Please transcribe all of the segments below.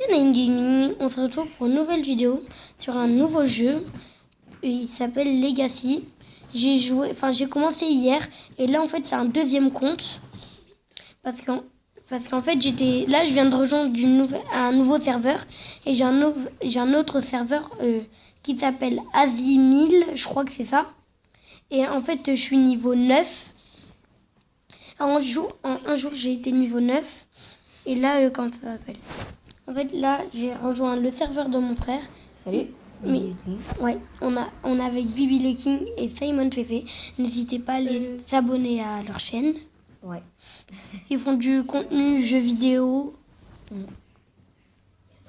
Nine Gaming, on se retrouve pour une nouvelle vidéo sur un nouveau jeu. Il s'appelle Legacy. J'ai commencé hier et là en fait c'est un deuxième compte parce qu'en fait je viens de rejoindre un nouveau serveur et j'ai un autre serveur qui s'appelle Azimil, je crois que c'est ça. Et en fait je suis niveau 9. Un jour j'ai été niveau 9 et là comment ça s'appelle? En fait, là, j'ai rejoint le serveur de mon frère. Salut. Ouais, on est avec Bibi le King et Simon Fefe. N'hésitez pas à les s'abonner à leur chaîne. Ouais. Ils font du contenu jeux vidéo.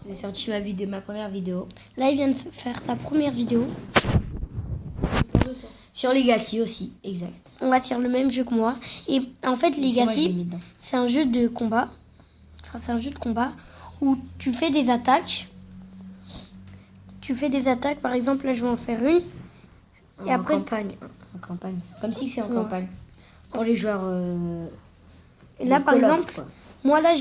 J'ai sorti ma première vidéo. Là, il vient de faire sa première vidéo. Sur Legacy aussi, exact. On va sur le même jeu que moi. Et en fait, Legacy, c'est un jeu de combat. Enfin, c'est un jeu de combat où tu fais des attaques. Par exemple, là, je vais en faire une. Et après, campagne. En campagne. Comme si c'est en campagne. Pour les joueurs. Et là, par exemple, moi, là,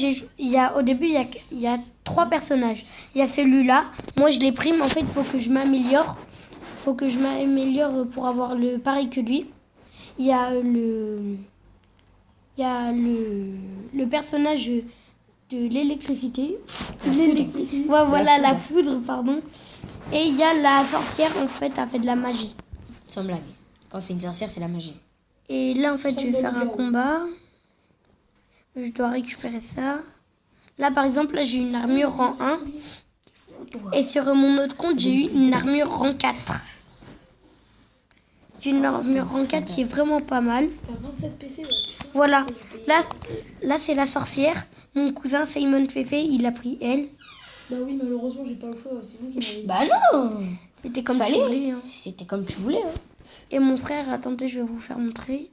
au début, il y a 3 personnages. Il y a celui-là. Moi, je l'ai pris, mais en fait, il faut que je m'améliore. Pour avoir le pareil que lui. Il y a le personnage de l'électricité. Ouais, voilà, la foudre, pardon. Et il y a la sorcière, en fait, elle fait de la magie. Sans blague. Quand c'est une sorcière, c'est la magie. Et là, en fait, je vais faire un combat. Je dois récupérer ça. Là, par exemple, là, j'ai une armure rang 1. Et sur mon autre compte, j'ai eu une armure rang 4. J'ai une armure rang 4 qui est vraiment pas mal. T'as 27 PC, ouais. Voilà. Là, c'est la sorcière. Mon cousin Simon Fefe, il a pris elle. Bah oui, malheureusement, j'ai pas le choix. C'est vous qui m'avez dit. Bah non. C'était comme tu voulais. Hein. C'était comme tu voulais. Hein. Et mon frère, attendez, je vais vous faire montrer.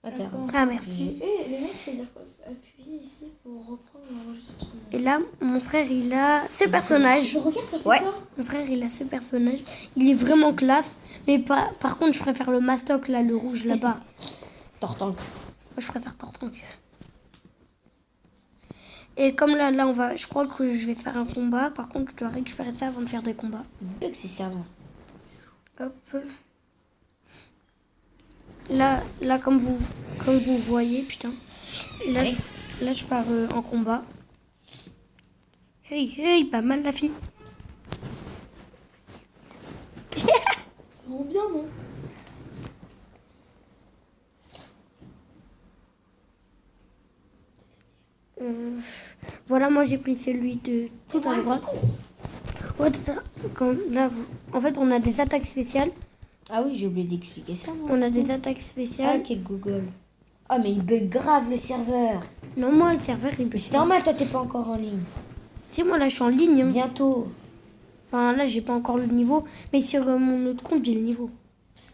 Attends. Ah, merci. Les mecs, ça veut dire quoi? Appuyez ici pour reprendre l'enregistrement. Et là, mon frère, il a ce personnage. Regarde, ça fait ça. Mon frère, il a ce personnage. Il est vraiment classe. Mais par contre, je préfère le mastoc, là, le rouge, là-bas. Tortank. Moi, je préfère Tortank. Et comme là, je crois que je vais faire un combat. Par contre, je dois récupérer ça avant de faire des combats. Bug, c'est servant. Hop. Là, comme vous voyez, putain. Là, je pars en combat. Hey, pas mal la fille. Ça rend bien, non? Voilà, moi j'ai pris celui de tout à droite. Ouais, en fait, on a des attaques spéciales. Ah oui, j'ai oublié d'expliquer ça. On a des attaques spéciales. Ah, quel Google. Ah, mais il bug grave le serveur. Non, moi le serveur il bug. C'est normal, toi t'es pas encore en ligne. Si, moi là je suis en ligne. Hein. Bientôt. Enfin, là j'ai pas encore le niveau. Mais sur mon autre compte, j'ai le niveau.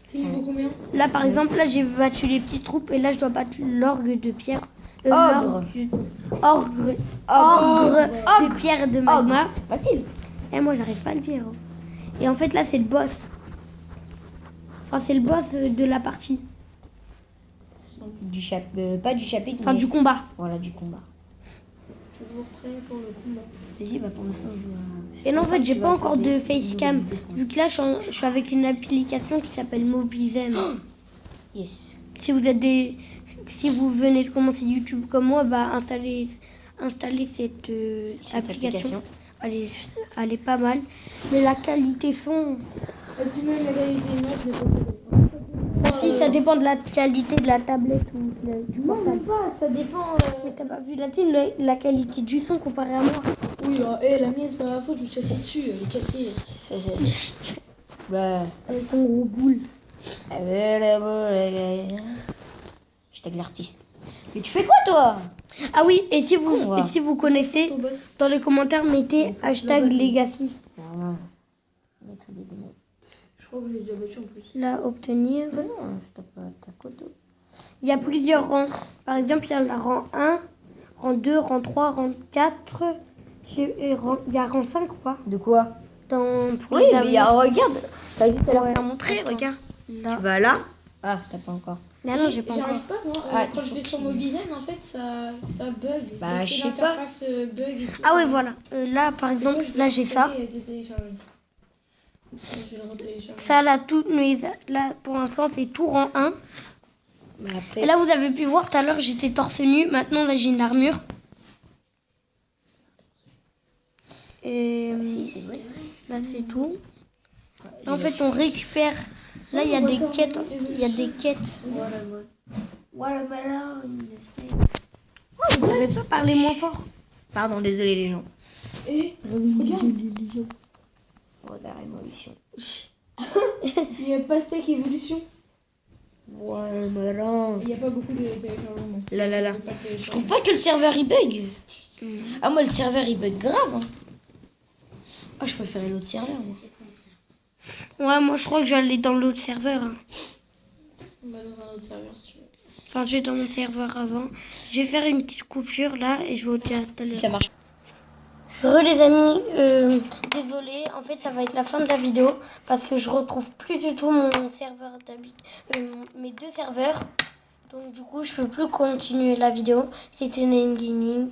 T'es niveau combien? Là par exemple, là j'ai battu les petites troupes. Et là je dois battre l'orgue de pierre. Ogre de pierre et de magma. C'est facile. Et moi j'arrive pas à le dire. Et en fait là c'est le boss. Enfin c'est le boss de la partie. Pas du chapitre. Enfin mais... du combat. Voilà, du combat. Toujours prêt pour le combat. Vas-y, bah pour l'instant je joue à... Et non, en fait j'ai pas encore de facecam. Vu que là je suis avec une application qui s'appelle Mobizem. Yes. Si vous venez de commencer YouTube comme moi, bah installez cette application. Elle est pas mal. Mais la qualité son... Dis-moi la qualité image n'est pas Si, ça dépend de la qualité de la tablette ou du Non, portable. même pas, ça dépend. Mais t'as pas vu la qualité du son comparé à moi. Oui, la mienne, c'est pas ma faute, je me suis assis dessus, elle est cassée. Bah... Avec ton gros boule. Je tag l'artiste. Mais tu fais quoi toi? Ah oui, et si vous connaissez, Ton boss. dans les commentaires, mettez hashtag Legacy. Mettre des démons. Je crois que j'ai déjà battu en plus. Là, obtenir. Non, je tape ta coto. Il y a plusieurs rangs. Par exemple, il y a la rang 1, rang 2, rang 3, rang 4. Il y a rang 5 ou pas? De quoi? Pour Oui, les mais armures. regarde. T'as juste à leur Ouais. faire montrer, Attends. regarde. Là. Tu vas là, Ah, t'as pas encore. Ah non, j'ai pas encore. J'arrive pas, moi. Ah, Quand il je faut vais sur qu'il- Mobizen, en fait, ça bug. Bah, Ça fait je sais pas. l'interface bug et tout. Ah ouais, voilà. Là, par exemple, là, j'ai ça. Je vais le retélécharger. Ça, là, là, pour l'instant, c'est tout rang 1. Mais après... Et là, vous avez pu voir, tout à l'heure, j'étais torse nu. Maintenant, là, j'ai une armure. Et Si, c'est vrai. là, c'est tout. En fait, on récupère... Là, il y a des quêtes. Il y a des quêtes. Watermelon. Oh, vous savez pas parler moins fort. Pardon, désolé les gens. Et regarde, Water Evolution. il y a Pastèque Evolution. Watermelon. Il n'y a pas beaucoup de téléchargements. Là. Pas de Je téléchargement. trouve pas que le serveur il bug. Ah, moi le serveur il bug grave. Hein. Ah, je préférais l'autre serveur moi. Ouais, moi, je crois que je vais aller dans l'autre serveur. Hein. On va dans un autre serveur si tu veux. Enfin, je vais dans mon serveur avant. Je vais faire une petite coupure là et je vous dis à tout à l'heure. Ça marche. Les amis, désolé, en fait ça va être la fin de la vidéo parce que je retrouve plus du tout mon serveur mes deux serveurs. Donc du coup je peux plus continuer la vidéo. C'était Name Gaming.